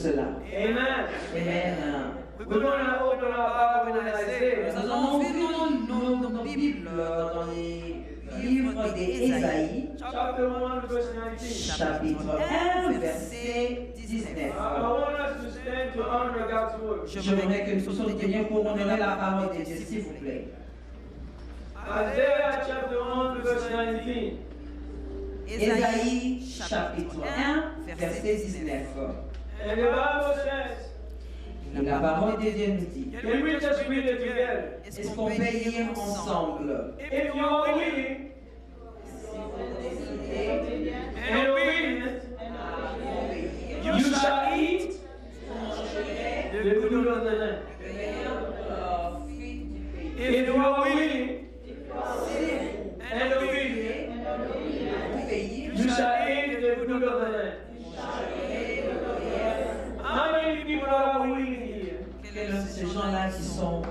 cela. Amen. Amen. We're going to open our Bible in Isaiah. Nous allons ouvrir nos Bibles dans les livres d'Ésaïe, Chapter 1, verse 19. chapitre 1, verset 19. I want us to stand to honor God's word. J'aimerais que nous nous tenions pour honorer la parole de Dieu, s'il vous plaît. Isaiah chapter 1, verse 19. Ésaïe, chapitre 1, verset 19. And the Bible says, Et la parole de Dieu nous dit, can we just read it together? est-ce qu'on peut lire ensemble? If you are willing and obedient, you shall eat the good of the land. If you are willing and obedient, you shall eat the good of the land. How many people are willing here? Quels sont ces gens-là qui sont,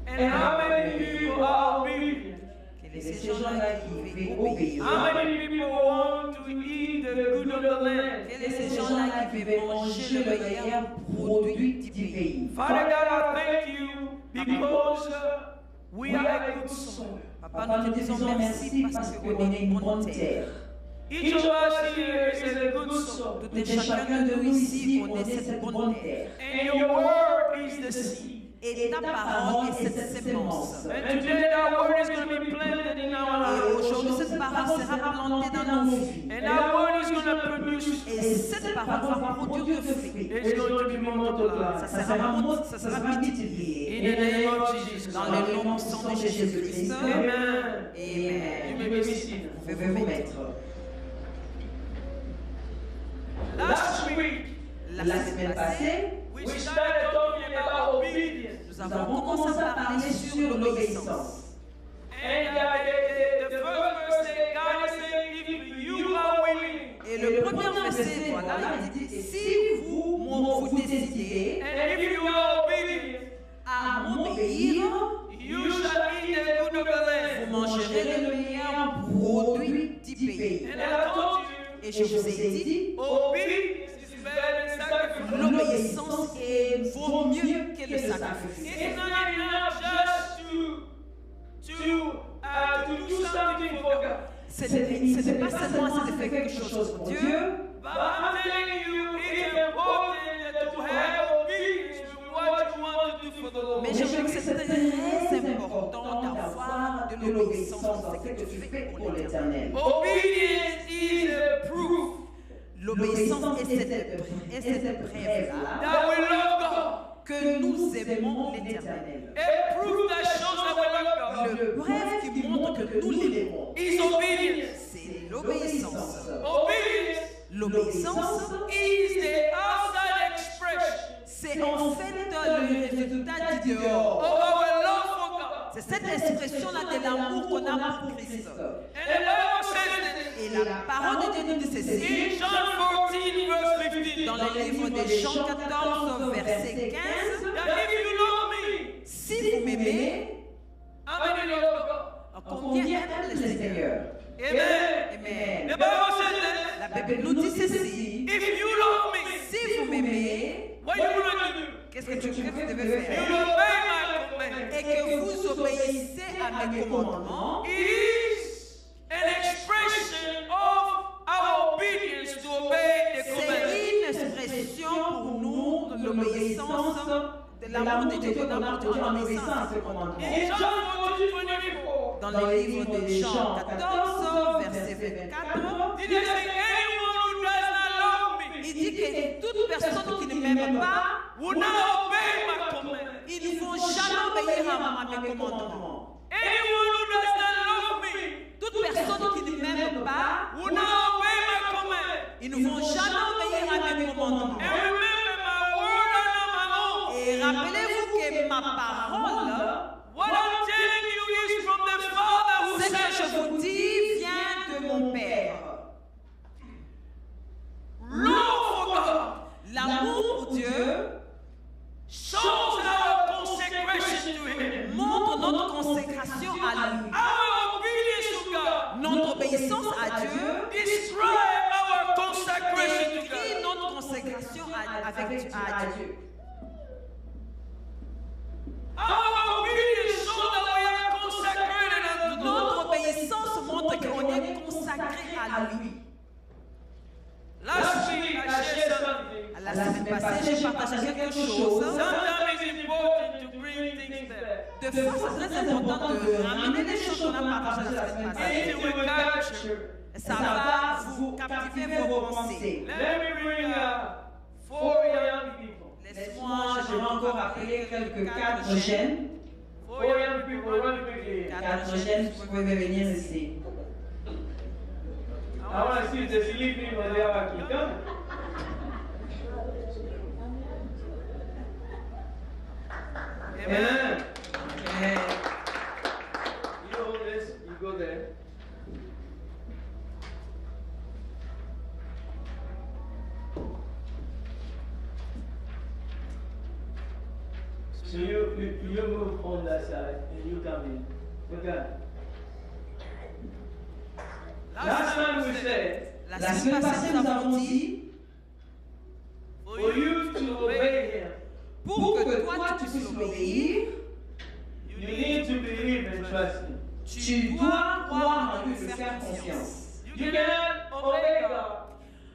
And how many people are obedient? quels sont ces gens-là qui veulent obéir? How many people want to eat the good of the land? Quels sont ces gens-là qui veulent manger le meilleur produit du pays? Father God, I thank you because we are a good soul. Papa, nous te disons merci parce qu'on est une bonne terre. Each of us here is a good soul. Tout et chacun de nous ici, on est cette bonne terre. And your word is the seed. Et ta parole est cette sémence. And today that word is going to be planted in our Et lives. aujourd'hui, cette parole sera plantée dans nos vies. And that word is going to produce. Et cette parole va produire du fruit. It's going to be multiplied. Ça sera multiplié. In the name of Jesus. Dans le nom puissant de Jésus-Christ. Amen. Amen. You may be seated. Vous pouvez vous mettre. Last week, La semaine passée, we started talking about obedience. nous avons commencé à parler sur l'obéissance. And the first verse said, God is saying, if you are willing, Et le premier verset, voilà, il dit, si vous décidez and if you are obedient, à m'obéir, you shall eat the good of the land. vous mangerez le meilleur produit du pays. And I told you, Et je vous ai dit, obedience is better than sacrifice. l'obéissance vaut mieux que le sacrifice. It's not enough just to do something for God. Ce n'est pas seulement de faire quelque chose pour Dieu, But I'm telling you, it's important to have obedience to what you want to do for the Lord. mais je veux que c'est très important d'avoir de l'obéissance dans ce que tu fais pour l'Éternel. Obedience is a proof L'obéissance est cette preuve-là that we love God. que nous aimons l'Éternel. A proof that shows that we love God Le preuve qui montre que nous l'aimons, is obedience. c'est l'obéissance. Obedience L'obéissance, is the outside expression c'est en fait le résultat du dehors. of our love for God. C'est cette expression-là de l'amour qu'on a pour Christ. And the Bible says Et la parole de Dieu nous dit this ceci in John 14, verse 15. dans le livre de Jean 14, verset 15. That if you love me, Si vous m'aimez, how many love God? combien aime le Seigneur? Amen. Amen. The Bible says that La Bible nous dit ceci. if you love me, Si vous m'aimez, what you gonna do? qu'est-ce que tu devez You faire? obey my command. Et que vous obéissez à mes commandements. It is an expression of our obedience to obey the command. C'est une expression pour nous de l'obéissance, de l'amour de Dieu qu'on a pour Dieu en obéissant à ce commandement. In John 14, 24, Dans le livre de Jean 14, verset 24, did it say anyone who does not love me il dit que toute personne qui ne m'aime pas, will not obey my command? ils ne vont jamais obéir à mes commandements. Anyone who does not love me Toute personne qui ne m'aime pas, will not obey my command. ils ne vont jamais obéir à mes commandements. And remember, my word are not my own. Et rappelez-vous que ma parole, What I'm telling you is from the Father who ce que sent je me. vous dis vient de mon Père. Love for God L'amour pour Dieu shows our consecration to Him. montre notre consécration à lui. Our obedience to God Notre obéissance à Dieu describe our consecration to décrit God. notre consécration avec Dieu. Notre obéissance montre qu'on est consacré à lui. La semaine passée, j'ai partagé quelque chose. De fois, c'est très important de ramener les choses qu'on a partagées la semaine passée. Ça va vous captiver vos pensées. Laisse-moi, je vais encore appeler quelques 4 jeunes. 4 jeunes, vous pouvez venir ici. I want to see if the sleeping when they are coming. Amen. Amen. You hold this, you go there. So you move on that side and you come in. Okay. Last time we said, La semaine passée, nous avons dit, for you to obey him, pour que toi tu puisses l'obéir, you need to believe and trust him. tu dois croire en lui et faire confiance. You cannot obey God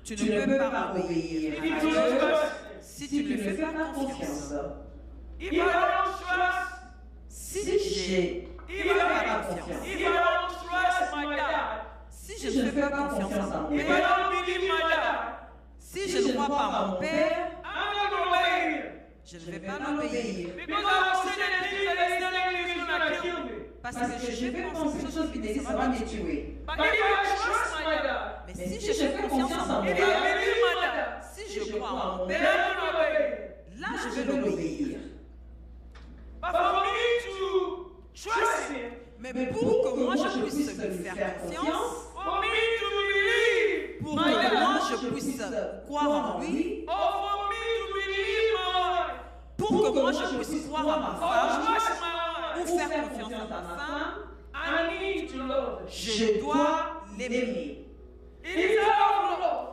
Tu ne peux pas obéir if à you Dieu don't trust him. si tu ne fais pas confiance. If I don't trust, Si j'ai if I don't trust my dad, si je ne fais pas confiance à mon if I père, don't believe my dad, si je ne crois pas à mon père, I'm not going to obey him. je ne vais pas l'obéir. Because I will say the things that he's telling me is going to kill me. Parce que je vais penser quelque chose qui me dit ça va me tuer. But if I trust my dad, Mais si je fais confiance à mon if I père, believe my dad, si je crois à mon then père, I'm going to obey him. là je vais l'obéir. But for me to trust him, Mais pour que moi je puisse lui faire confiance, for me to believe pour my que moi dad, je puisse croire en lui, or for me to believe my wife, pour que moi je puisse croire à ma or femme, trust my ou wife, faire confiance à ma femme, I need to love him. je dois l'aimer. It is out of love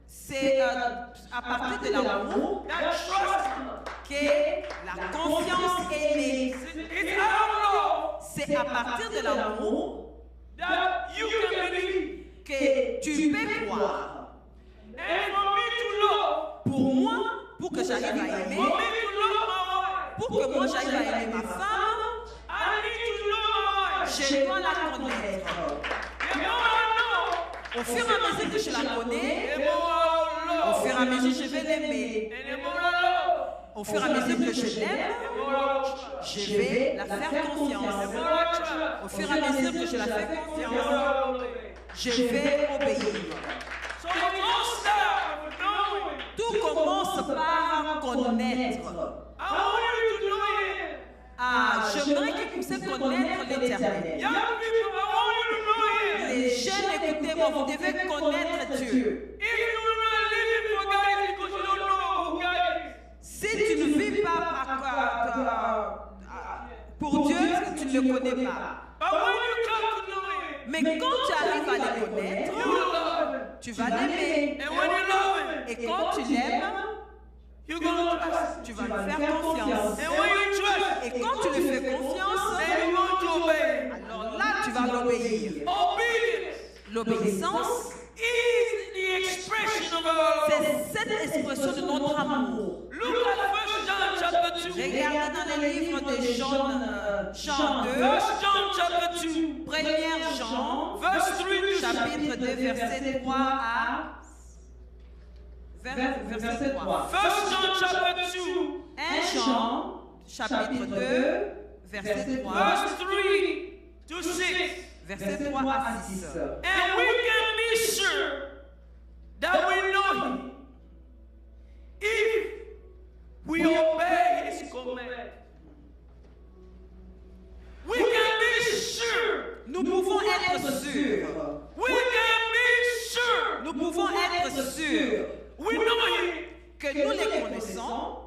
C'est à partir de l'amour that trust him. que la confiance est née. It's out of love C'est à partir de l'amour that you can believe. que tu peux croire. And for me to love, Pour moi, pour que j'arrive à for aimer, me to love my wife, pour que moi j'arrive à aimer ma femme, I need to know my wife. je dois la connaître. The more I know, Au fur et à mesure que je la connais, the more I au love. fur et à mesure je vais l'aimer. And the more I love, Au fur et à mesure que je l'aime, the more I trust. je vais la faire confiance. The more I trust, Au fur et à mesure que je la fais the more confiance, I obey. je vais obéir. So it all starts with knowing. Tout commence par connaître. I want you to know him. Ah, j'aimerais que vous puissiez connaître l'Éternel. Young people, I want you to know him. Les jeunes, écoutez-moi, vous devez connaître Dieu. If you're not living for God, it's because you don't know who God is. Si tu ne vis pas pour Dieu, c'est que tu ne le connais pas. But when you come to know him, Mais quand tu arrives à le connaître, you love him. tu vas l'aimer. And when you love him, Et quand tu l'aimes, you're going to trust him. tu vas lui faire confiance. And when you trust Et him, quand tu lui fais confiance, then you're going to obey. alors là, tu vas l'obéir. Obedience L'obéissance, is the expression of our love. c'est cette expression de notre amour. Look at 1 John chapter 2. Regardez dans le livre de Jean 2, 1 John chapter 2. 1er Jean, Verse 3 to 6. chapitre 2, verset 3 à verset 3. 1 John chapter 2. 1 Jean, chapitre 2, verset 3, Verse 3 to 6. verset 3 à 6. And we can be sure that we know him if we obey his command. We can be sure. Nous pouvons être sûrs. We can be sure. Nous pouvons être sûrs We know him. que nous les connaissons.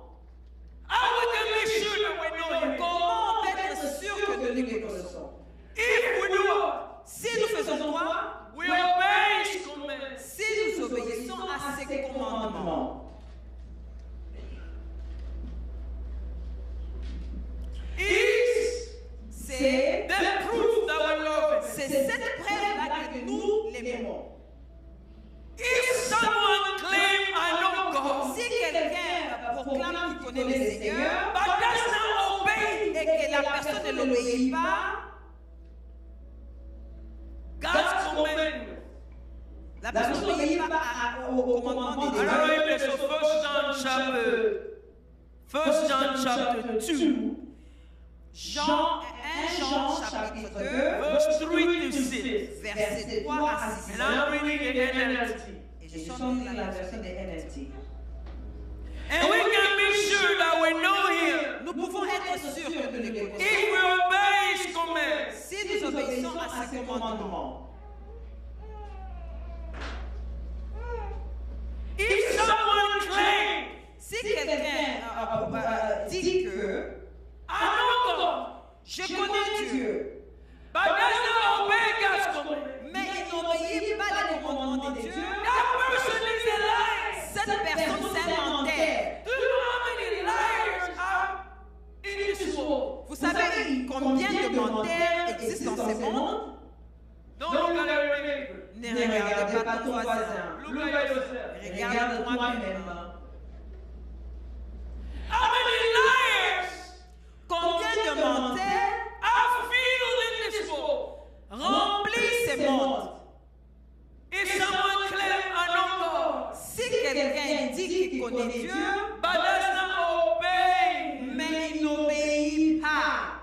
How we can be sure that we know him? Comment on peut être sûr que nous les connaissons? If we do what? Si nous faisons quoi? We obey his command. Si nous obéissons à ses commandements. n'obéit pas, God's commandment. la personne n'obéit pas au commandement de I Dieu. don't know if it's 1 John chapter 2, Jean, 1 Jean chapitre 2, verse 3 to 6. verset 3 à 6. And I'm reading the NLT. Et je suis en la version de NLT. And we can be sure that we know Him Nous pouvons être sûrs que nous le connaissons if we obey His commands. si nous obéissons à ses commandements. If someone claims, Si quelqu'un dit que I know God, je connais Dieu, but does not obey God's command, mais il n'obéit pas les commandements de Dieu, that person is a liar. cette personne s'inventaire. Do you know how many liars are in this world? Vous savez combien de menteurs existent dans ce monde? Don't look at your neighbor. Ne regardez pas ton voisin. Look at yourself. Regarde toi-même. How many liars Combien de menteurs are filled in this world? remplissent ce monde? If someone claims I know God, Si quelqu'un dit qu'il connaît Dieu, but does not obey, mais il n'obéit pas,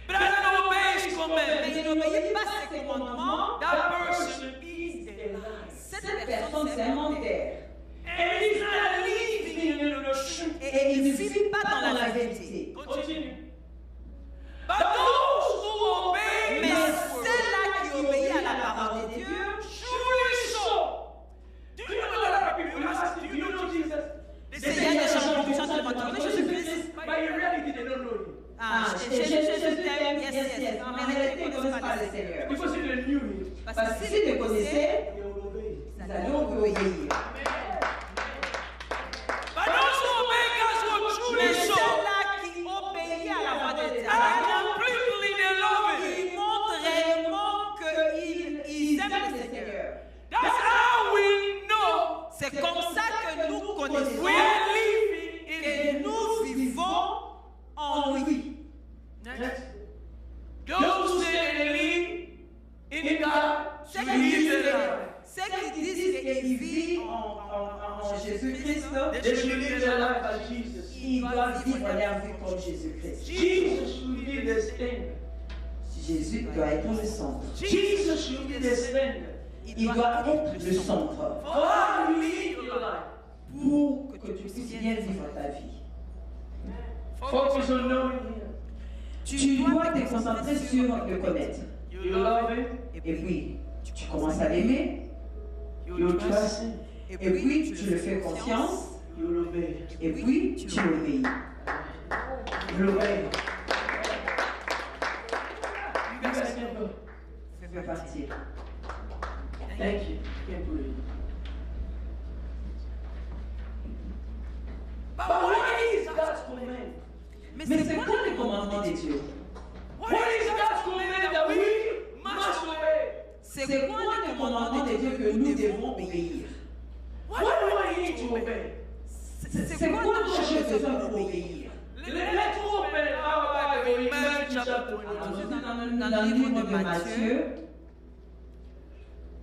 but does not obey His mais command, il n'obéit pas à ses commandements, that person is a liar. cette personne c'est un menteur. And he's not living in the truth. Et il ne vit pas dans la vérité. Continue. But those who obey Mais God's word, ceux-là qui obéissent à la parole de Dieu, truly so. Do you know a lot of people ask, do you know Jesus? They il y say, a des yes, gens I qui know chantent le Jesus. de Jésus-Christ. But in reality, they don't know Him. Ah, Jésus t'aime, yes. En réalité, ils ne connaissent pas le Seigneur. Because if they knew Him, Parce que s'ils le connaissaient, they would obey. ils allaient obéir. But those who obey God's word Mais truly so, ceux-là qui obéissent à la voix de Dieu, and completely they love Him. ils montrent réellement qu'ils aiment le Seigneur. That's how we know C'est comme ça que nous connaissons we are living in que Him. nous vivons en lui. Next. Those who say they live in God Ceux should qui live disent their life. qu'ils vivent en Jésus-Christ, They should live their life as Jesus. ils doivent vivre leur vie comme Jésus-Christ. Jesus should be the standard. Jésus doit être le centre. Jesus should be the standard. Il doit être le centre For how you live your life. pour que tu puisses bien vivre ta vie. Focus on knowing Him. Tu dois te concentrer sur le connaître. You love Him. Et puis, tu commences à l'aimer. You trust Him. Et puis, tu le fais confiance. You obey. Et puis, tu l'obéis. You obey. You guys can go. Fais partir. Thank you. Can't believe it. But what is God's command? Mais c'est quoi le commandement de Dieu? What is God's command that we must obey? C'est quoi le commandement de Dieu que nous devons obéir? What do I need to obey? C'est quoi notre besoin d'obéir? Let's open our Bible in Matthew chapter 22. Dans le livre de Matthieu,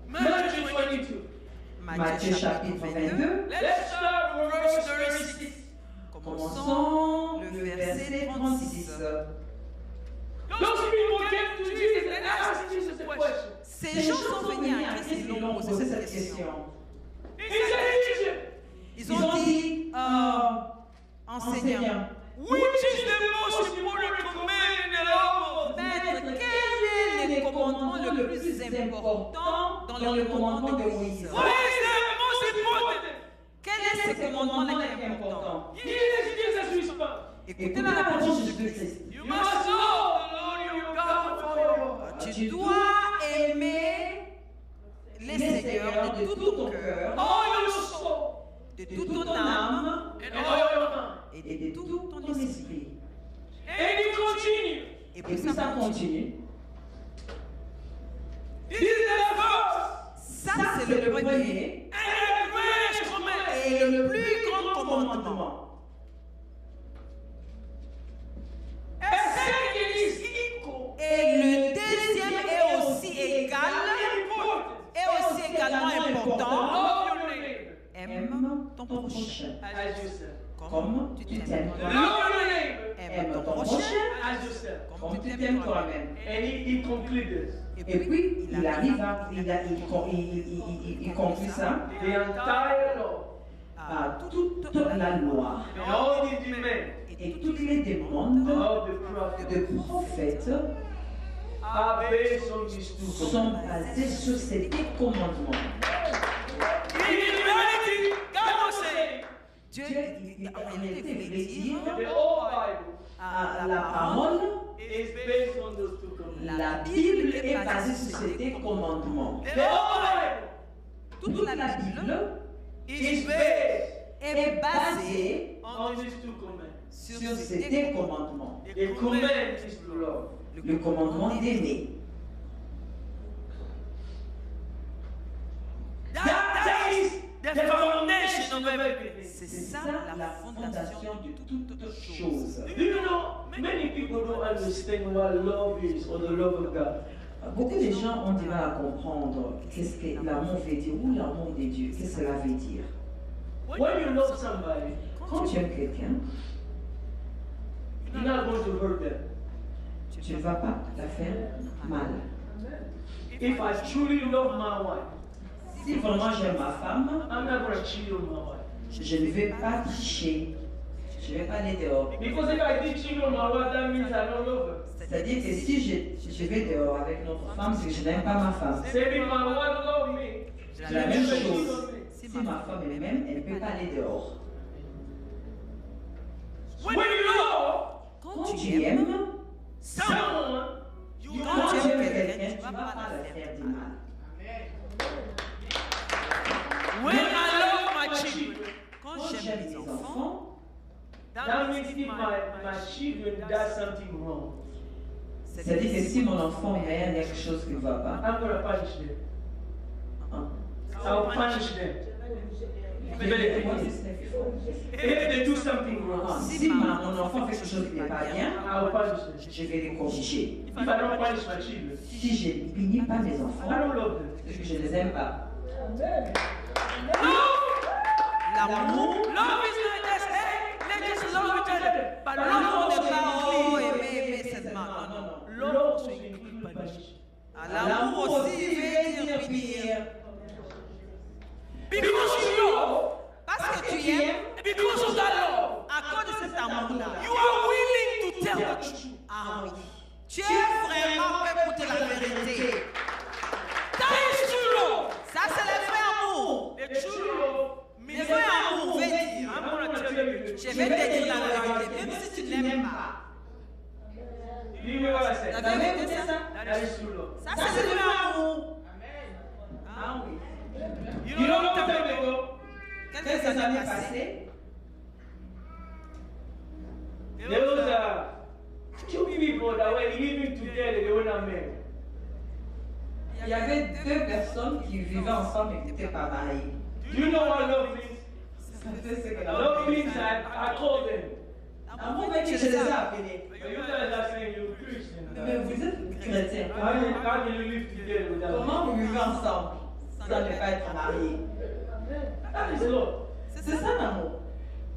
Matthew 22. Matthieu chapitre 22, Let's start with verse 36. commençons le verset 36. Those people came to Jesus and asked Jesus a question. Ces gens sont venus à Christ et lui ont posé cette question. He said, Teacher, Ils ont dit, enseignant, which is the most important command in the law? Maître, quel est le commandement le plus important dans le commandement de Moïse? What is the most important? Quel est ce commandement-là qui est important? Jesus responds. Écoutez la réponse de Jésus-Christ. You must know the Lord your God with all your heart, Tu dois aimer les Seigneurs de tout ton cœur, all your soul, de toute ton âme and all your mind. et de tout ton esprit. And he continued. Et puis ça continue. This is the first Ça, c'est le premier and the greatest command. et le plus grand commandement. ton prochain as yourself. comme tu t'aimes toi-même. Love your neighbor Aime ton prochain as yourself. comme tu t'aimes toi-même. And he concluded Et puis, il arrive à, il conclut ça the entire law à toute la loi and all the demands et toutes les demandes of the prophet de prophètes are based on these two sont commandments. basés sur ces 10 commandements. In reality, God was saying Dieu, en réalité, voulait dire the whole Bible à la parole, is based on those two commandments. la Bible est basée sur ces 10 commandements. The whole Toute la Bible Bible is based est basée on these two commandments. sur ces 10 commandements. The command is to love. Le commandement d'aimer. That is the foundation of everything. C'est ça la fondation de toute chose. Do you know, many people don't understand what love is or the love of God. Beaucoup de gens ont du mal à comprendre qu'est-ce que l'amour veut dire ou l'amour de Dieu. Qu'est-ce que cela veut dire? When you love somebody, Quand tu aimes quelqu'un, you're not going to hurt them. tu ne vas pas la faire mal. If I truly love my wife, Si vraiment j'aime ma femme, I'm not going to cheat on my wife. je ne vais pas tricher. Je ne vais pas aller dehors. Because if I did cheat on my wife, that means I don't love her. C'est-à-dire que si je vais dehors avec notre femme, c'est que je n'aime pas ma femme. Maybe my wife loves me. C'est la même chose. Si ma femme elle m'aime, elle ne peut pas aller dehors. When you love Quand tu aimes, someone, you quand want tu to aimes quelqu'un, tu ne vas pas la faire du mal. When I love my children, Quand j'aime mes enfants, that means if my children does something wrong, c'est-à-dire que si mon enfant il y a quelque chose qui ne va pas, I'm going to punish them. hein, I'll punish them. je vais les punir. If they do something wrong, Si mon enfant fait quelque chose qui n'est pas bien, I'll punish them. je vais les corriger. If I don't punish my children, Si je ne punis pas mes enfants, I don't love them. c'est que je ne les aime pas. L'amour, Love is not just, hey, let's just love each other. But l'amour love n'est pas oh, is aimer seulement. Non, non. love also includes punishment. L'amour aussi veut dire punir. Because you love, Parce que tu aimes, because of that love, à cause de cet amour-là, you are willing to tell the truth. ah oui, tu es vraiment prêt pour dire la vérité. That is true love. Ça, c'est le vrai amour. The true love Le means vrai amour veut dire, I'm going to tell you the je truth. vais te dire la vérité, même si tu n'aimes pas. You hear what I said? La vérité, c'est ça. That is true love. Ça, c'est le vrai amour. Ah oui. You know what I'm talking about? Quelques années passées, There was two people that were living together, they were not married. Il y avait 2 personnes qui vivaient ensemble et qui n'étaient pas mariées. Do you know what love means? Ça fait ce que Love means I called them. Amour veut dire que je les ai appelés. But you guys are saying you're Christian. Mais vous êtes chrétien. How do you live together without Comment vous vivez ensemble sans ne pas être mariés? That is love. C'est ça l'amour.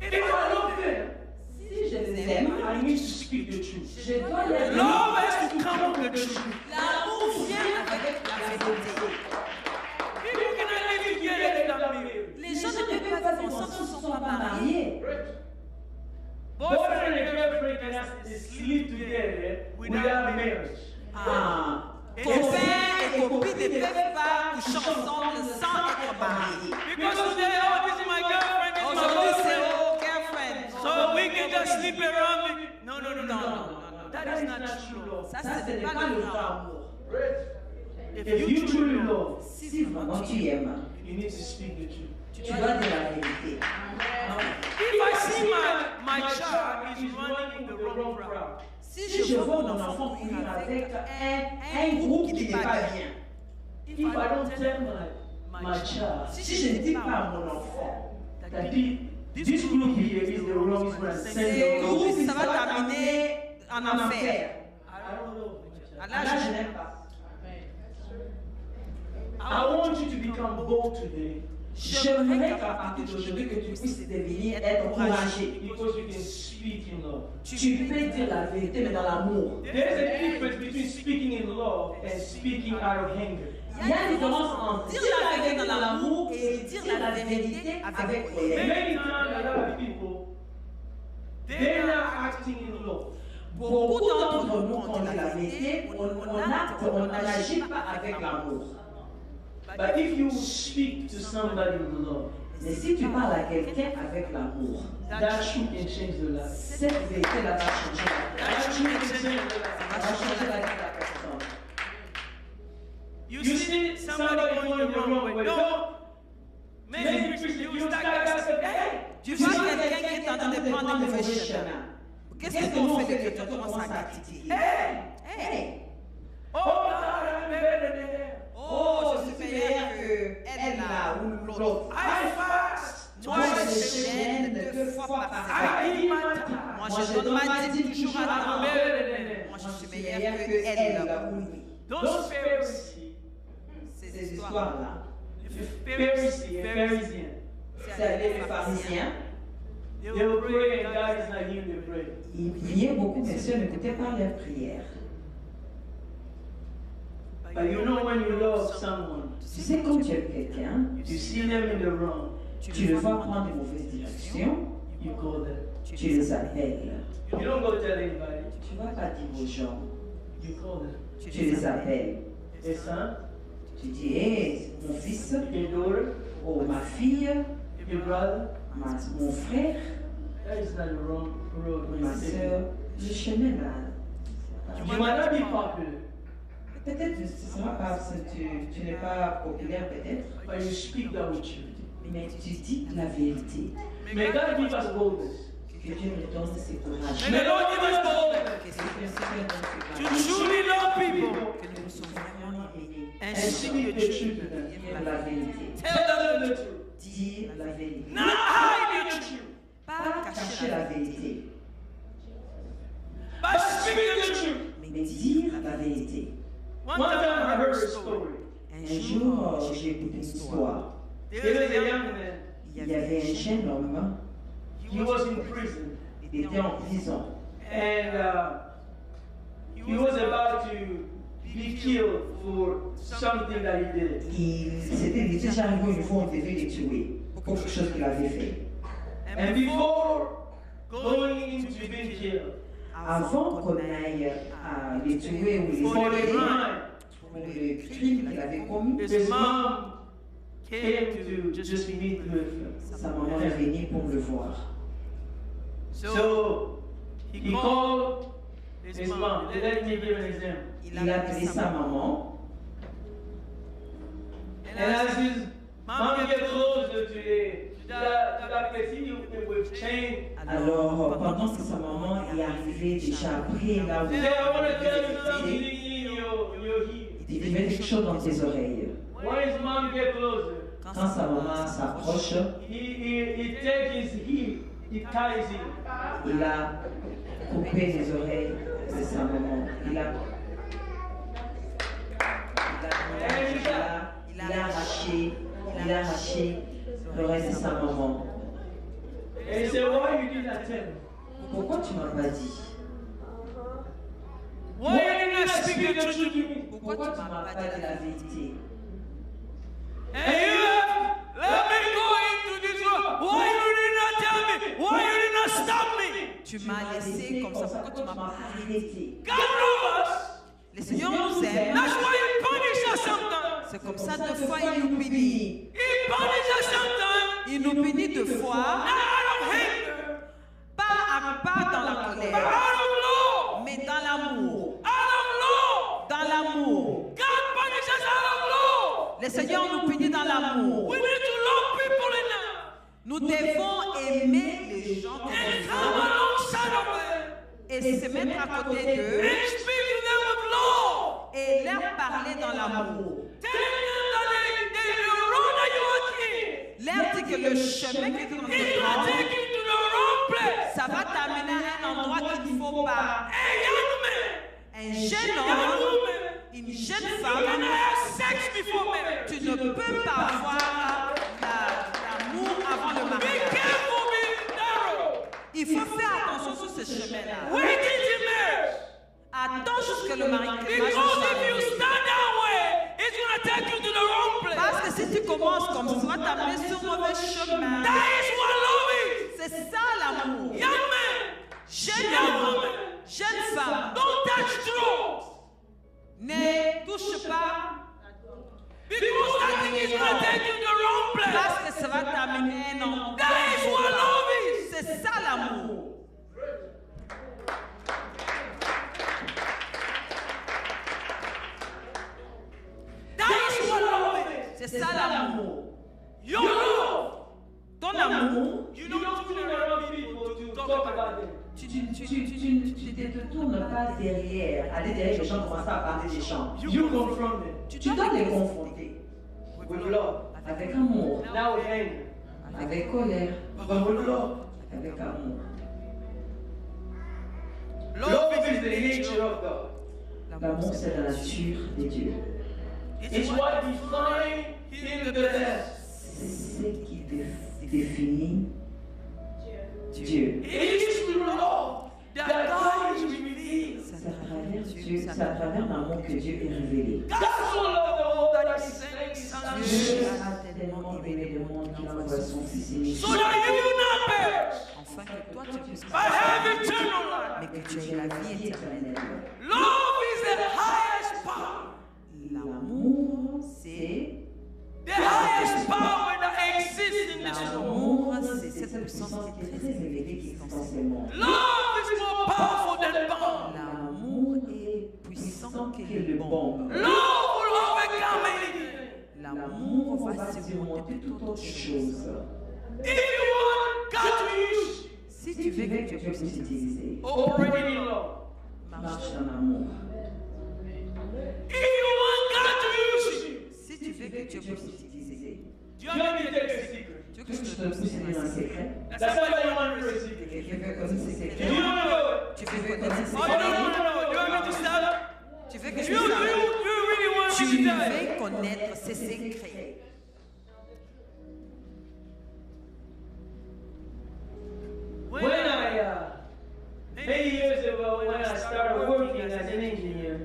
If I love them, Si je les aime, I need to speak the truth. je dois les aimer. Love has to come from the truth. l'amour vient avec la vérité. People cannot live together without marriage. Les gens Je ne ne peuvent peux pas pas vivre vivre ensemble ensemble s'ils si ne sont pas mariés. Boyfriend and girlfriend cannot sleep together without marriage. Ah. Copains et copines ne peuvent pas coucher ensemble sans être mariés. Because today, oh, this is my girlfriend, this is my Aujourd'hui, c'est boyfriend. oh, girlfriend. So we can just sleep around me. No, no, no, Non, no, non, no. non, non. That is not true love. Ça, Ça, ce n'est pas le vrai amour. If you truly love, Si vraiment tu aimes, you need to speak the truth. tu dois dire la vérité. If I see my child is running the wrong crowd, Si je vois mon enfant courir avec un groupe qui n'est pas bien, if I don't tell my child si je ne dis pas à mon enfant, that this group here is the wrong, is going to send Ce the groupe, wrong, ça va t'amener en enfer. I don't know. Ah, là là, je je- n'aime pas. I want you to become bold today J'aimerais qu'à partir d'aujourd'hui, que tu puisses devenir, être courageux. Because you can speak in love. Tu peux dire la vérité, mais dans l'amour. There's a difference between speaking in love and speaking out of anger. Il y a une différence entre dire la vérité dans l'amour et dire la vérité avec colère. Many times, a lot of people, they're not acting in love. Beaucoup d'entre nous, quand on dit la vérité, on n'agit pas avec l'amour. But if you speak to somebody in love, Mais si tu parles à quelqu'un avec l'amour, that truth can change their life. cette vérité-là va changer la vie. That truth can change their Va life. changer la vie de la personne. You see somebody going the wrong way. No. Maybe you start asking, hey, Tu vois quelqu'un qui est en train de prendre un mauvais chemin. Qu'est-ce que l'on fait de quelqu'un? Tu commences à critiquer. Hey! oh, God, I'm better than them. Oh, je suis meilleur qu'elle là ou l'autre. I fast. Moi, je gêne 2 fois par semaine. I eat my time. Moi, je donne ma dîme toujours à I'm temps. better than them. Moi, je suis meilleur qu'elle là ou lui. Those Pharisees, Ces histoires-là, Pharisee and Pharisee, c'est les pharisiens. they will pray and God is not hearing their prayer. Ils priaient beaucoup, mais ceux n'écoutaient pas leurs prières. But you know when you love someone, Tu sais, quand tu aimes quelqu'un, you see them in the wrong, tu le vois prendre une mauvaise direction, you call them. tu les appelles. You don't go tell anybody, Tu ne vas pas dire aux gens, you call them. tu les appelles. Hey son, Tu dis, hé, mon fils, your daughter, oh ma fille, your brother, mon frère, that is not the wrong road. ma soeur, le chemin là. You might not be popular, Peut-être que ce sera parce que tu n'es pas populaire, peut-être, but you speak that with truth. mais tu dis la vérité. May God give us boldness. Que Dieu nous donne ce courage. May God give us boldness Que Seigneur donne ce to courage. truly love people Que nous puissions vraiment aimer. and Ainsi speak the truth to them. dire la vérité. Tell them the truth. Dire la vérité. Not hide the truth, Pas cacher la vérité, but speak the truth. mais dire la vérité. One time I heard a story. Un jour, j'ai écouté une histoire. There was a young man. Il y avait un jeune homme, He was in prison, il était en prison. and he was about to be killed for something that he did. Il était déjà arrivé une fois, on devait le tuer pour quelque chose qu'il avait fait. And before going into being killed, Avant qu'on aille le tuer ou for le the crime, pour le crime qu'il avait commis, his mom came to just meet with him. sa maman est venue pour le voir. So he called his mom. Let me give an example. Il a appelé sa maman. And as his mom get closer to that place, he would change. Alors, pendant que sa maman est arrivée déjà après là où He said, I want to tell you il something était, in your ear. il dit, mets quelque chose dans tes oreilles. When his mom get closer, Quand sa maman s'approche, he takes his heel, he ties it. il a coupé les oreilles de sa maman. Il a arraché l'oreille de sa maman. And he said, why you did not tell me? Pourquoi tu m'as pas dit? Why you did not speak the truth to me? Pourquoi tu m'as pas dit la vérité? And you let me go into this world. Why you did not tell me? Why you did not stop me? Tu m'as laissé comme ça, pourquoi tu m'as pas arrêté? God loves us. Le Seigneur nous aime. That's why he punishes us sometimes. C'est comme ça, 2 fois, il nous punit. He punishes us sometimes. Il nous punit 2 fois, Not out of anger, pas dans la but colère, out of love. mais dans l'amour. Out of love. Dans l'amour. God punishes us out of love. Le Seigneur nous punit dans l'amour. We need to love people enough Nous devons aimer les gens que and nous come aimons alongside of them et se mettre à côté d'eux and speak to them with love. et leur parler dans l'amour. Tell them that the road that you are in Leur dire que le chemin que tu is dois not prendre, taking you to the wrong place. ça va t'amener à un endroit qu'il ne faut pas. A young man, Un jeune young homme, woman, une jeune you femme, cannot have sex before marriage. tu ne peux pas avoir ça l'amour. Your love. Ton amour, You don't turn around people to talk about them. tu ne te tournes pas derrière, aller derrière les gens, commencer à parler des gens. You confront them Tu dois les confronter with love. avec amour, Now with anger. avec colère, But with love. avec amour. Love is the nature of God. L'amour, c'est la nature de Dieu. It's what defines Him the best. C'est ce qui définit Dieu. It is through love that God is revealed. C'est à travers Dieu, c'est à travers l'amour que Dieu est révélé. God so loved the world that He sent His Son Dieu a tellement aimé le monde qu'il envoie son Fils unique. so that you will not perish, Afin que toi tu puisses but have eternal life. mais que tu aies la vie éternelle. Love is the highest power. L'amour, c'est The highest power that exists in this world. l'amour, c'est cette puissance qui est très élevée qui existe dans ce monde. Love is more powerful than bomb. L'amour est puissant que le bon. Love will overcome anything. L'amour va surmonter toute autre chose. If you want God to use you, Si tu veux que Dieu puisse t'utiliser, operate in love. marche dans l'amour. If you want God to use you, Si tu veux que Dieu puisse t'utiliser, do you want me to tell you a secret? tu veux que je te pousse à dire un secret? That's somebody want to know a secret. Quelqu'un veut connaître ce Do you secret? want to know it? Tu veux connaître ce Oh no, secret? no, no, no. Do you want me to stop? Tu veux que Do je you, te do you, sache? do you really want Tu me to tell you? veux connaître ces secrets. When many years ago, when I started working as an engineer,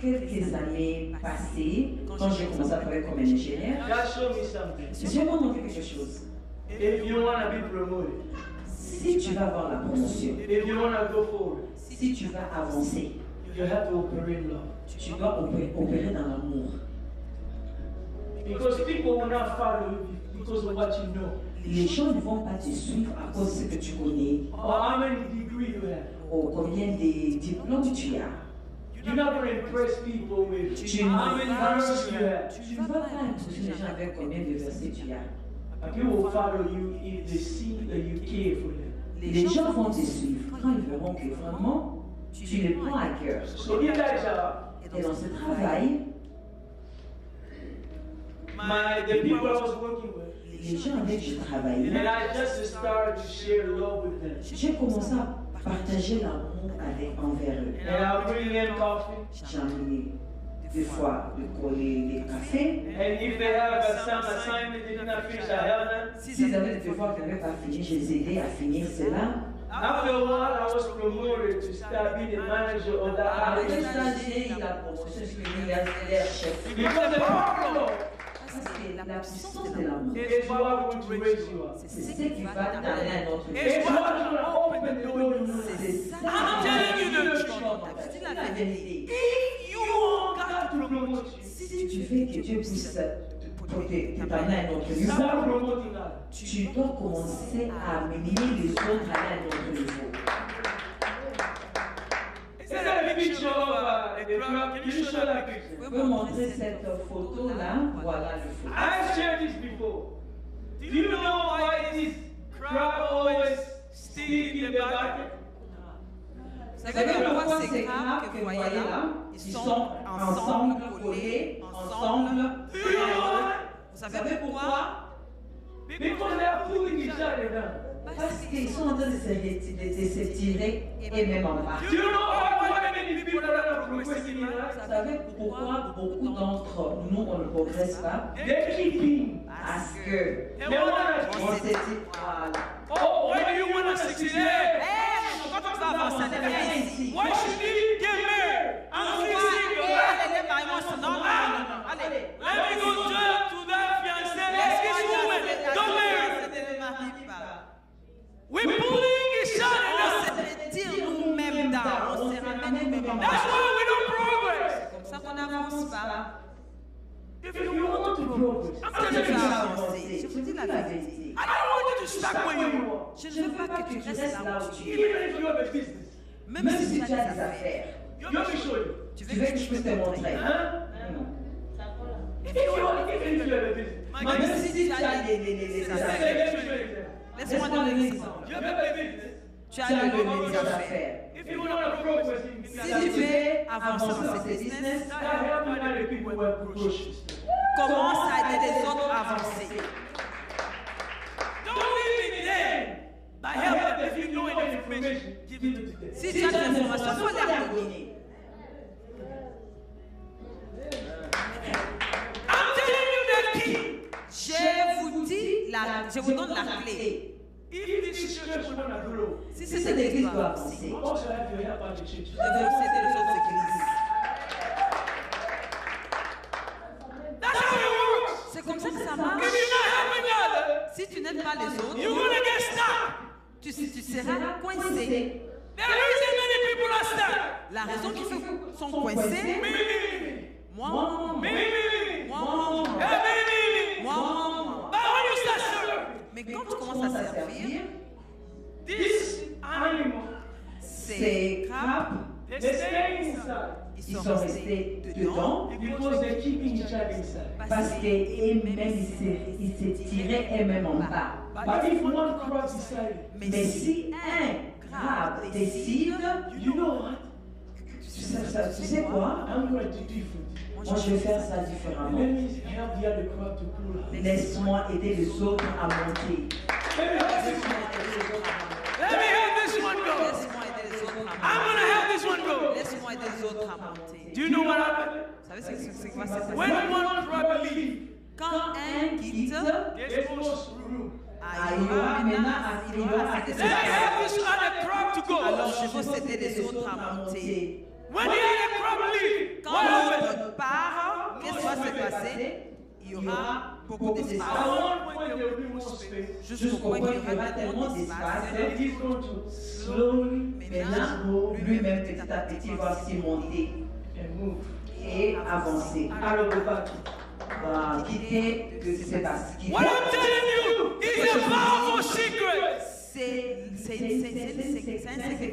Quelques années passées, quand j'ai commencé à travailler comme ingénieur, God showed me something. Dieu m'a montré quelque chose. If you want to be promoted, Si tu vas avoir la promotion, if you want to go forward, si tu vas avancer, you have to operate in love. tu dois opérer dans l'amour. Because people will not follow you because of what you know Les gens ne vont pas te suivre à cause de ce que tu connais, or how many degrees you have. ou combien de diplômes tu as. You're not going to impress people with Tu how many verses you have. ne vas pas impressionner les gens avec combien de versets tu as. And people will follow you if they see that you care for them. Les gens vont te suivre quand ils verront que vraiment tu les prends à cœur. So in that job, Et dans ce travail, the people I was working with, les gens avec qui je travaillais, and I just started to share love with them. j'ai commencé à partager l'amour envers eux. And I would bring them coffee. J'ai amené des fois de coller des cafés. And if they have some assignment they did not finish, I help them. S'ils avaient des devoirs qu'ils n'avaient pas fini, je les aidais à finir cela. After a while, I was promoted to start being the manager of that Après house. ça, j'ai eu la promotion, je suis leur chef. Because the power of love Parce que la puissance de l'amour, is what going to raise you up. c'est ce qui va t'amener à notre It's vie. what's going to open the door to you. C'est ça. I'm telling you the truth. C'est la vérité. If you want God to promote you, Si tu veux que Dieu puisse t'amener à notre niveau, start promoting God. tu dois commencer à amener les autres à aller à notre niveau. Is that a picture of a crowd? Can you show that picture? Je peux montrer cette photo-là. Voilà le photo. I've shared this before. Do you know why this crowd always stick in the bucket? Vous savez pourquoi ces crabes que vous voyez là, ils sont ensemble, collés, ensemble. Do you know why? Vous savez pourquoi? Because they are pulling each other down. Parce qu'ils sont en train de se tirer et même en bas. Do you know why many people that are progressing in life? Vous savez pourquoi beaucoup d'entre nous, on ne progresse pas? They're keeping. Parce que They want on to. s'est dit, voilà. Oh, why do you want to succeed? Pourquoi tu vas avancer? Elle est bien ici. Why should you get married? I'm still single. Elle est mariée, non, non, non. Allez. Let me go jump to that fiancé. Excuse woman, don't marry. Ne marie pas. We're pulling each On other se tire nous-mêmes down. On se ramène nous-mêmes en down. That's bas. why we don't progress. Comme ça qu'on n'avance pas. If you want to progress, I'm Si telling tu you veux something. avancer, je vous dis la vérité. I don't want you to stop where you are. Je ne veux pas que tu restes là où tu es. Even if you have a business, Même Même si si tu tu as as des des affaires. affaires, you want me to show you. Tu tu veux que je puisse te montrer. Huh? If Même si tu as les affaires, laisse-moi donner un exemple. Tu as les affaires. Si tu veux avancer dans ce business, commence à aider les autres à avancer. Si tu as des informations, il faut les donner. Je vous donne la clé. Si cette église doit avancer, vous devez aussi aider les autres églises. C'est comme ça que ça marche. Si tu n'aides pas les autres, tu seras coincé. La raison qui fait qu'ils sont coincés, moi. Mais quand tu commences à servir, ces crabes, ils sont restés dedans parce qu'eux-mêmes, ils se tiraient eux-mêmes en bas. Mais si un crabe décide, tu sais quoi? Moi, je vais faire ça différemment. Laisse-moi aider les autres à monter. Laisse-moi aider les autres à monter. Do you know what happened? Vous savez ce qui va se passer? When one crab leaves, Quand un quitte, there's no room. il y aura maintenant assez Let me help d'espace. this other crab to go. Alors je vais aider les autres à monter. When the other crab leaves, Quand what happens? l'autre part, qu'est-ce qui va se passer? Il y aura beaucoup d'espace. At one point, there will be more space. Jusqu'au point qu'il y aura tellement d'espace. And he's going to slowly Maintenant, lui-même, petit à petit, va s'y monter and move et avancer. out of the battle. Va quitter que c'est parce qu'il What I'm telling you is a powerful secret. c'est un secret qui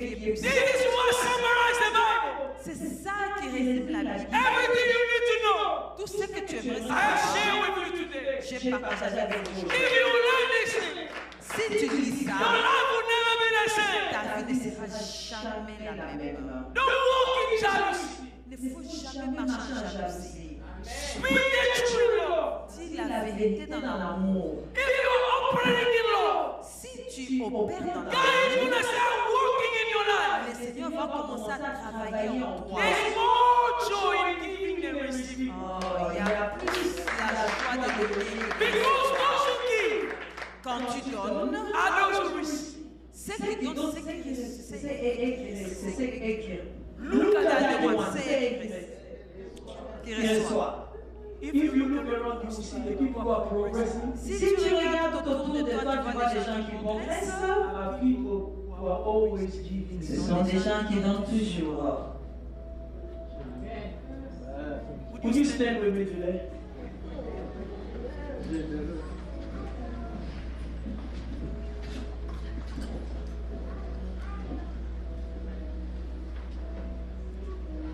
est This puissant. is what summarizes the Bible. C'est ça qui résume la Bible. Everything you need to know, Tout ce que tu aimerais I savoir, share with you today. j'ai partagé avec vous. If you learn this thing, Si tu lis your ça, life will never be the same. ta vie ne sera jamais la même. Don't walk in jealousy. Il ne faut jamais marcher en jalousie. Speak the true love. Dis la vérité dans l'amour. If you're operating in love, Si tu opères dans God is l'amour, going to start working in your life. le Seigneur va commencer à travailler en toi. There's more joy in giving than receiving. Oh, il y a plus la joie de donner. Because those who give Quand tu donnes, are those who receive. ceux qui donnent, c'est écrit. Look at that Regardez-moi, one. c'est écrit. Qui reçoit. If you look around, you see the people who are progressing Si tu regardes autour de toi, tu vois des gens qui progressent. are people who are always giving. Ce sont des gens qui donnent toujours. Would you stand with me today?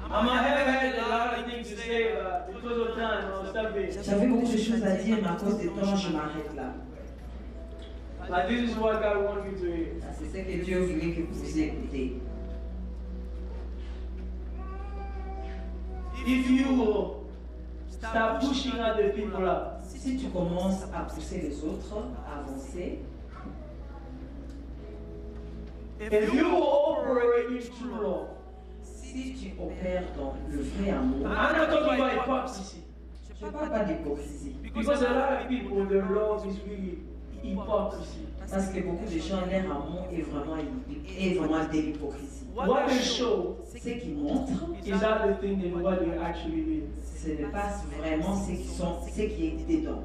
I might have had a lot of things to say, but because of time, I'll stop here. J'avais beaucoup de choses à dire, mais à cause du temps, je m'arrête là. Like this is what God wants you to hear. C'est ce que Dieu voulait que vous écoutez. If you will start pushing other people up, Si tu commences à pousser les autres à avancer, if you will operate in true love, si tu opères dans le vrai amour, I'm not talking about hypocrisy. je ne parle pas d'hypocrisie. Because a lot of people, their love is really hypocrisy. Parce que beaucoup de gens, leur amour est vraiment de l'hypocrisie. What they show Ce qui montre, is other thing than what they actually is. ce n'est pas vraiment ce qui est dedans.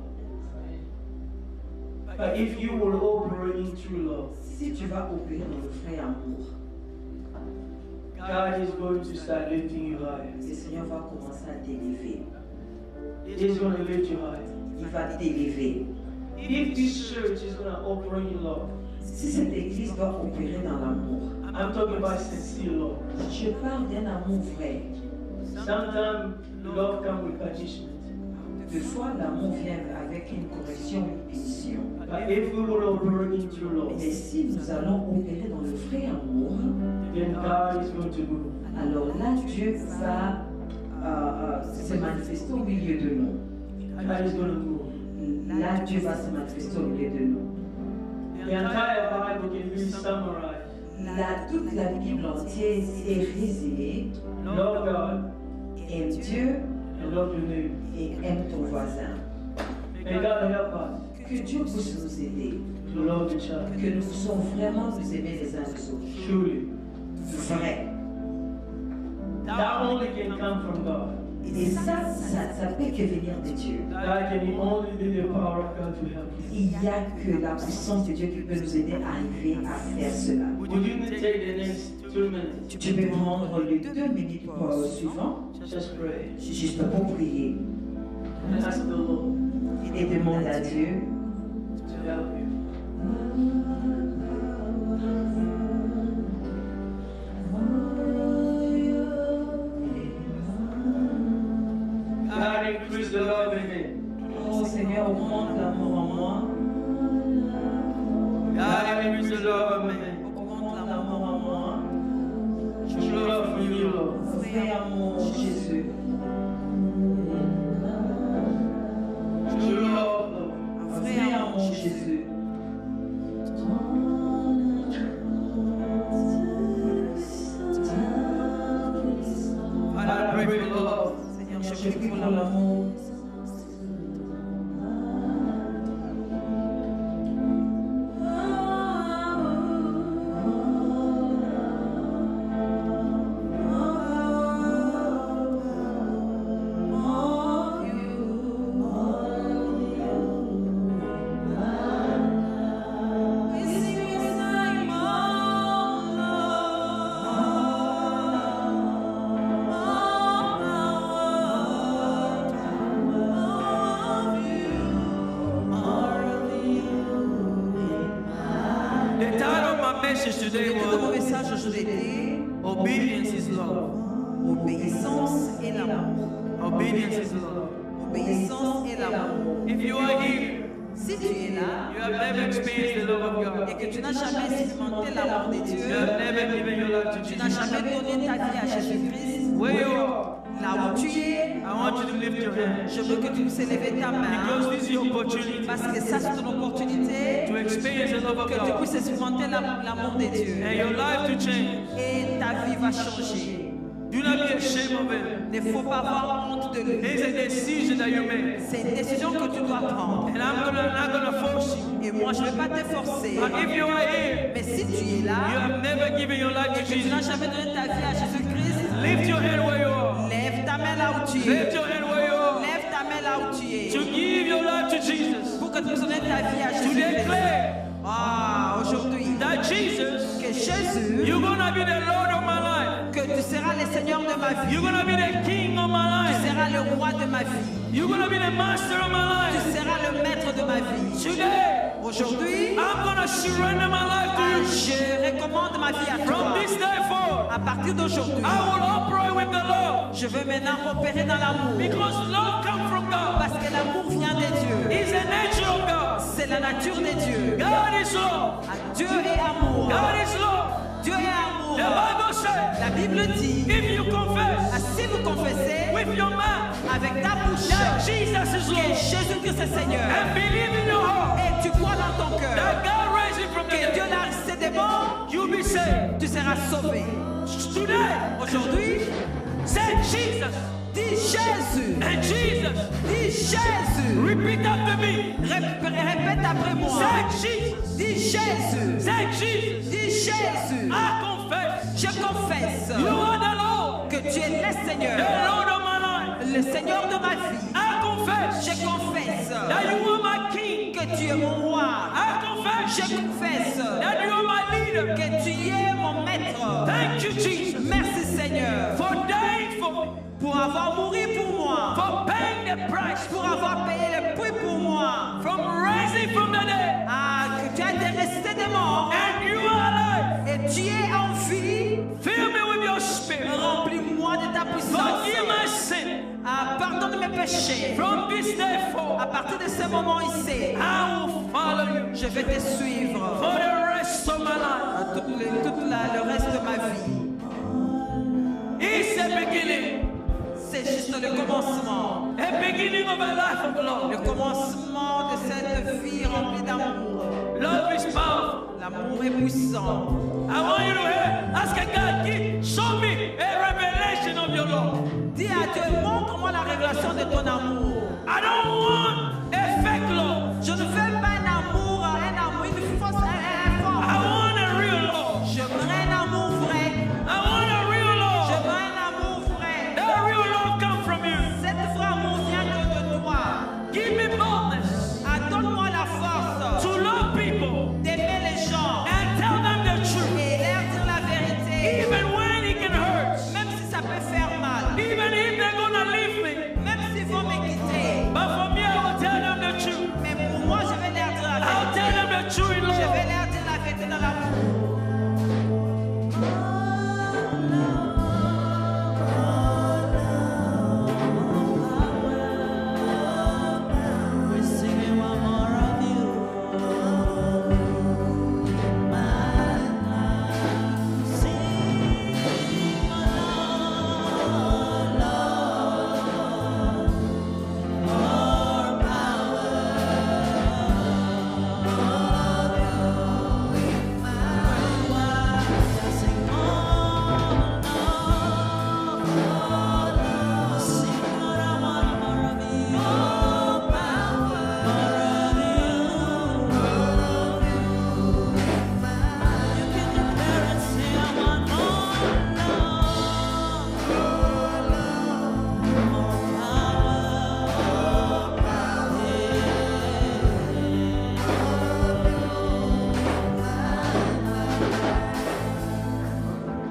But if you will operate in true love, Si tu vas opérer dans le vrai amour, God is going to start lifting you higher. le Seigneur va commencer à t'élever. He's going to lift you higher. Il va t'élever. If this church is going to operate in love, Si cette église doit opérer dans l'amour, I'm talking about sincere love. je parle d'un amour vrai. Sometimes love comes with punishment. Toutefois, l'amour vient avec une correction, une punition. But if we will operate into love, Et si nous allons opérer dans le vrai amour, then God is going to move. alors là, Dieu va se manifester au milieu de nous. God is going to move. Là, Dieu va se manifester au milieu de nous. The entire Bible can be summarized. Toute la Bible entière est résumée. Love God Aime Dieu and love your neighbor. et aime ton voisin. May God help us Que Dieu puisse nous aider. to love each other. Que nous puissions vraiment nous aimer les uns les autres. Truly. Vrai. That only can come from God. Et ça peut que venir de Dieu. That can only be the power of God to help you. Il n'y a que la puissance de Dieu qui peut nous aider à arriver à faire cela. Would you take the next 2 minutes? Tu peux prendre les 2 minutes suivantes Just pray. juste pour prier And ask the Lord et demander à Dieu to help you. God increase the love in me. Oh Seigneur, augmente l'amour en moi. God increase the love in me. Augmente l'amour en moi. True love for you, Lord. Vrai amour, Jésus. True love, Lord. Vrai amour, Jésus. Father, I pray for love. Seigneur, je prie pour l'amour. The title of my message today Le titre de mon was message aujourd'hui était Obedience is Love. Obéissance et l'amour. Obedience is love. Obéissance et l'amour. If you are here, Si tu es là you have never experienced the love of et God. que tu n'as jamais expérimenté l'amour de You Dieu, have never given your life to tu n'as Jesus. jamais donné ta vie à Jésus-Christ, Where you are, là où tu es, I want you to lift your hand. je veux que tu puisses élever ta Because main this is your opportunity parce que ça c'est ton opportunité to experience the love of que tu God. puisses expérimenter l'amour de Dieu And your life to change. et ta vie va changer. Do not be ashamed of it. Il ne faut pas avoir honte de lui. It's a decision that you make. C'est une décision que tu dois prendre. And I'm not gonna force you. Et moi, je ne vais pas te forcer. But if you are here, Mais si tu es you là have never given your life et to que tu n'as Jesus. jamais donné ta vie à Jésus-Christ, Lift your hand where you are. lève ta main là où tu es. Lift your hand where you are. Lève ta main là où tu es. To give your life to Jesus. Pour que tu donnes ta vie à To Jésus-Christ. declare Aujourd'hui, that Jesus, que Jésus, you're gonna be the Lord of my life. que tu seras le Seigneur de ma vie. You're gonna be the King of my Tu life. seras le roi de ma vie. You're gonna be the Master of my Tu life. seras le maître de ma vie. Today, Aujourd'hui, I'm gonna surrender my life to you. je recommande ma vie à From toi. this day forward, À partir d'aujourd'hui, I will operate with the Lord. je veux maintenant opérer dans l'amour. Because love comes from God. Parce que l'amour vient de Dieu. It's the nature of God. C'est la nature de Dieu. God is love. Dieu est amour. God is love. Dieu est amour. The Bible says, La Bible dit, if you confess si vous confessez with your mouth avec ta bouche that Jesus is que Lord Jésus-Christ est Seigneur and believe in your heart et tu crois dans ton cœur that God raised him from the que Dieu dead, l'a resté des morts, you'll be saved. tu seras sauvé. Today, Aujourd'hui, say Jesus dis Jésus. and Jesus. Dis Jésus. Repeat after me. Répète après moi. Say Jesus. Dis Jésus. Say Jesus. Dis Jésus. I confess Je confesse you are the Lord, que tu es le Seigneur, the Lord of my life. le Seigneur de ma vie. I confess Je confesse that you are my King. que tu es mon roi. I confess Je confesse that you are my leader. que tu es mon maître. Thank you, Jesus, Merci Seigneur for dying for me, pour avoir mouru pour moi, for paying the price, pour avoir payé le prix pour moi. from rising from the dead. Ah, que tu as été resté des morts And you are alive. et tu es en vie. Fill me with your spirit. Remplis-moi de ta puissance. Forgive my sin. Ah, pardonne mes péchés. From this day À forward, partir de ce moment ici, I will follow you je vais te suivre for the rest of my life. le reste de ma vie. It's the beginning, C'est juste le commencement. a beginning of a life of Le love. commencement de cette vie remplie d'amour. Love is powerful. L'amour est puissant. I want you to ask God, show me a revelation of your love. Dis à Dieu, montre-moi la révélation de ton amour. I don't want a fake love. Je ne veux pas un amour, une fausse, I forme. want a real love. Je veux un amour vrai. I want a real Je love. veux un amour vrai. That real love come from you. Cette vrai amour vient que de toi. Give me boldness Donne-moi la force to love people d'aimer les gens and tell them the truth, et leur dire la vérité. even when it can hurt, Même si ça peut faire mal. even if they're gonna leave me. Même s'ils vont me quitter. But for me, I will tell them the truth. Mais pour moi, je vais leur dire la I'll tell vérité. them the truth in Je vais love. leur dire la vérité dans l'amour. We're singing one more of you.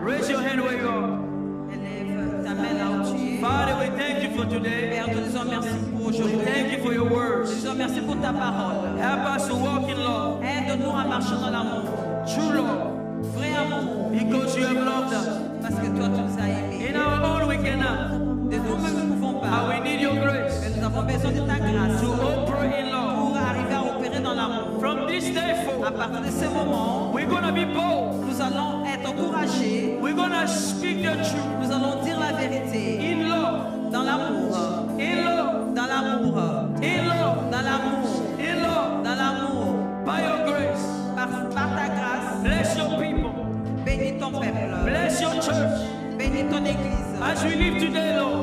Raise your hand where you are. Élève ta main là où tu es. Father, we thank you for today. Père, nous disons merci pour We aujourd'hui. thank you for your Nous words. disons merci pour ta parole. Help us to walk in love, Aide-nous à marcher dans l'amour. true love, Vrai amour. because you have loved us. Parce que toi, tu nous as aimés. In our own, we cannot. De nous-mêmes, nous ne pouvons But pas. we need your grace Mais nous avons besoin de ta grâce to operate in love. pour arriver à opérer dans l'amour. From this day À forward, partir de ce moment, we're going to be bold. nous allons être encouragés. We're going to speak the truth Nous allons dire la vérité in love, dans l'amour. in love, Dans l'amour. in love, Dans l'amour. in love. Dans l'amour. By your grace, Par ta grâce, bless your people, bénis ton peuple. bless your church. Bénis ton église. As we live today, Lord,